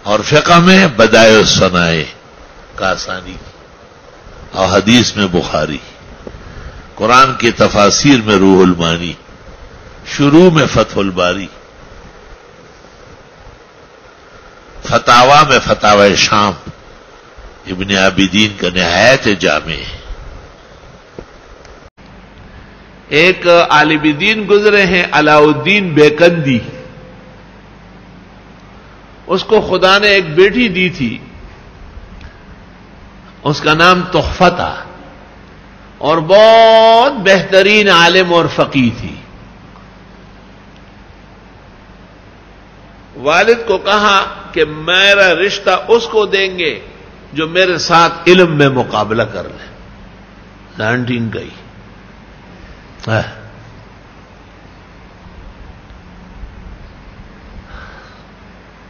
اور فقہ میں بدائع الصنائع کاسانی کی، اور حدیث میں بخاری، قرآن کی تفاسیر میں روح المانی، شروع میں فتح الباری، فتاوا میں فتاوی شام ابن عابدین کا نہایت جامع ہے۔ ایک عالم دین گزرے ہیں علاء الدین بیکندی، اس کو خدا نے ایک بیٹی دی تھی، اس کا نام تحفہ تھا، اور بہت بہترین عالم اور فقیہ تھی۔ والد کو کہا کہ میرا رشتہ اس کو دیں گے جو میرے ساتھ علم میں مقابلہ کر لے۔ 19 گئی۔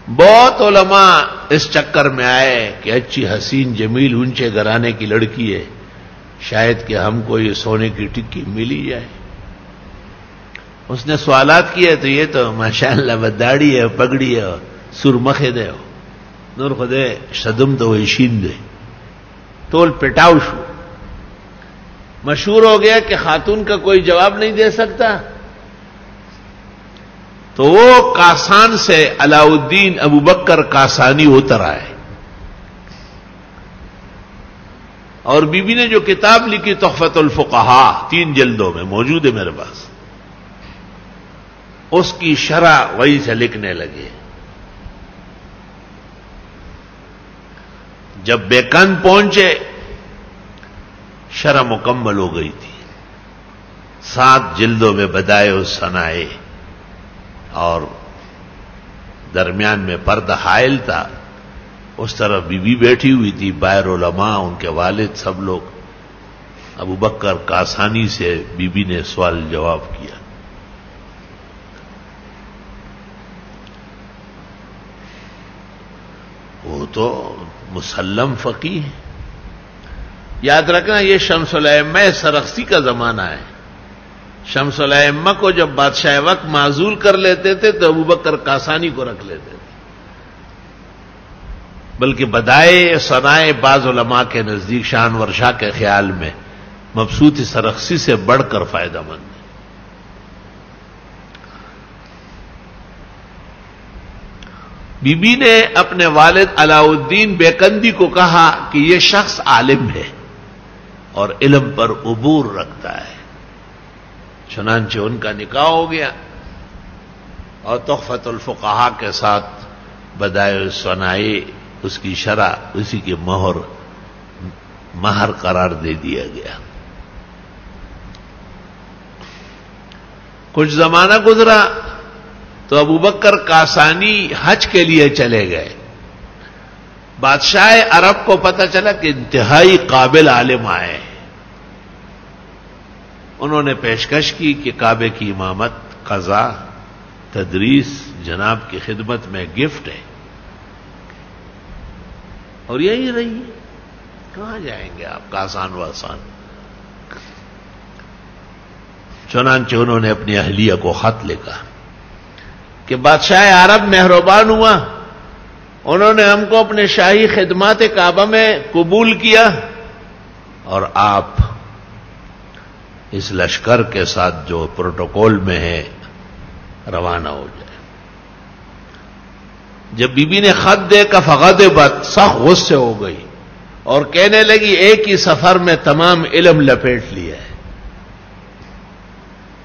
بہت علماء اس چکر میں آئے کہ اچھی حسین جمیل اونچے گھرانے کی لڑکی ہے، شاید کہ ہم کو یہ سونے کی ٹکی مل ہی جائے۔ اس نے سوالات کیے تو یہ تو ماشاءاللہ بداڑی ہے، پگڑی ہے، سرمخے دے ہو نور خدے شدم تو ویشین دے تول پٹاؤ شو۔ مشہور ہو گیا کہ خاتون کا کوئی جواب نہیں دے سکتا، تو وہ کاسان سے علاء الدین ابو بکر کاسانی اتر آئے، اور بی بی نے جو کتاب لکھی تحفۃ الفقہاء 3 جلدوں میں موجود ہے میرے پاس، اس کی شرح وہی سے لکھنے لگے۔ جب بیکند پہنچے شرح مکمل ہو گئی تھی، 7 جلدوں میں بدائع الصنائع، اور درمیان میں پردہ حائل تھا، اس طرف بی بی بیٹھی ہوئی تھی، باہر علماء، ان کے والد، سب لوگ۔ ابو بکر کاسانی سے بی بی نے سوال جواب کیا۔ وہ تو مسلم فقیہ ہے۔ یاد رکھنا یہ شمس الائمہ سرخسی کا زمانہ ہے۔ شمس الائمہ کو جب بادشاہ وقت معزول کر لیتے تھے تو ابو بکر کاسانی کو رکھ لیتے تھے، بلکہ بدائع صنائع بعض علماء کے نزدیک شانور شاہ کے خیال میں مبسوط سرخسی سے بڑھ کر فائدہ مند ہے۔ بی بی نے اپنے والد علاء الدین بیکندی کو کہا کہ یہ شخص عالم ہے اور علم پر عبور رکھتا ہے، چنانچہ ان کا نکاح ہو گیا، اور تحفۃ الفقہاء کے ساتھ بدائع الصنائع اس کی شرح، اسی کی مہر قرار دے دیا گیا۔ کچھ زمانہ گزرا تو ابو بکر کاسانی حج کے لیے چلے گئے۔ بادشاہ عرب کو پتہ چلا کہ انتہائی قابل عالم آئے، انہوں نے پیشکش کی کہ کعبے کی امامت، قضا، تدریس جناب کی خدمت میں گفٹ ہے، اور یہی رہی، کہاں جائیں گے آپ کاسان واسان۔ چنانچہ انہوں نے اپنی اہلیہ کو خط لکھا کہ بادشاہ عرب مہربان ہوا، انہوں نے ہم کو اپنے شاہی خدمات کعبہ میں قبول کیا، اور آپ اس لشکر کے ساتھ جو پروٹوکول میں ہے روانہ ہو جائے۔ جب بی بی نے خط دیکھا فغضبت، سخت غصے ہو گئی اور کہنے لگی ایک ہی سفر میں تمام علم لپیٹ لیا ہے،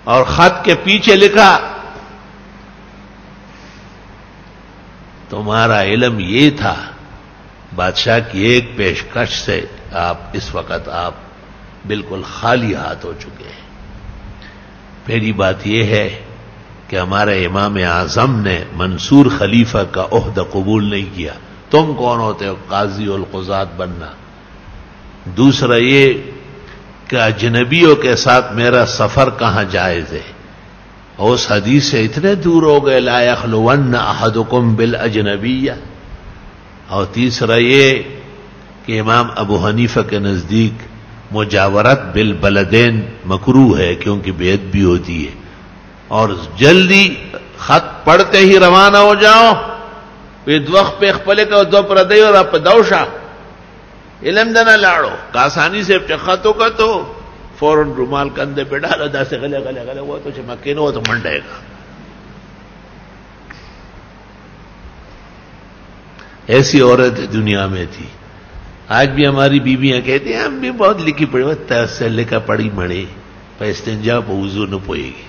اور خط کے پیچھے لکھا تمہارا علم یہ تھا، بادشاہ کی ایک پیشکش سے اس وقت آپ بالکل خالی ہاتھ ہو چکے ہیں۔ پہلی بات یہ ہے کہ ہمارے امام اعظم نے منصور خلیفہ کا عہدہ قبول نہیں کیا، تم کون ہوتے ہو قاضی القضات بننا؟ دوسرا یہ کہ اجنبیوں کے ساتھ میرا سفر کہاں جائز ہے، اور اس حدیث سے اتنے دور ہو گئے لا یخلون احدکم بالاجنبیہ۔ اور تیسرا یہ کہ امام ابو حنیفہ کے نزدیک مجاورت بالبلدین مکروہ ہے، کیونکہ بیعت بھی ہوتی ہے، اور جلدی خط پڑھتے ہی روانہ ہو جاؤ وخت پہ خپلے کا دو پردی اور آپ دوشا علم دنا لاڑو کاسانی سے چخاتوں کا تو فوراً رومال کندھے پہ ڈالو دا سے گلے گلے گلے وہ تو چمکے نو تو منڈے گا. ایسی عورت دنیا میں تھی. آج بھی ہماری بیویاں کہتی ہیں ہم بھی بہت لکھی پڑی ہوتا سے لکھا پڑی مڑے پہ استنجا پہ وضو نہ پوئے گی.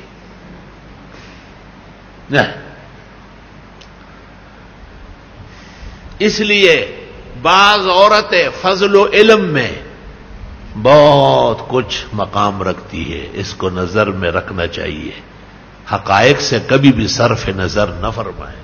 اس لیے بعض عورتیں فضل و علم میں بہت کچھ مقام رکھتی ہے، اس کو نظر میں رکھنا چاہیے. حقائق سے کبھی بھی صرف نظر نہ فرمائیں.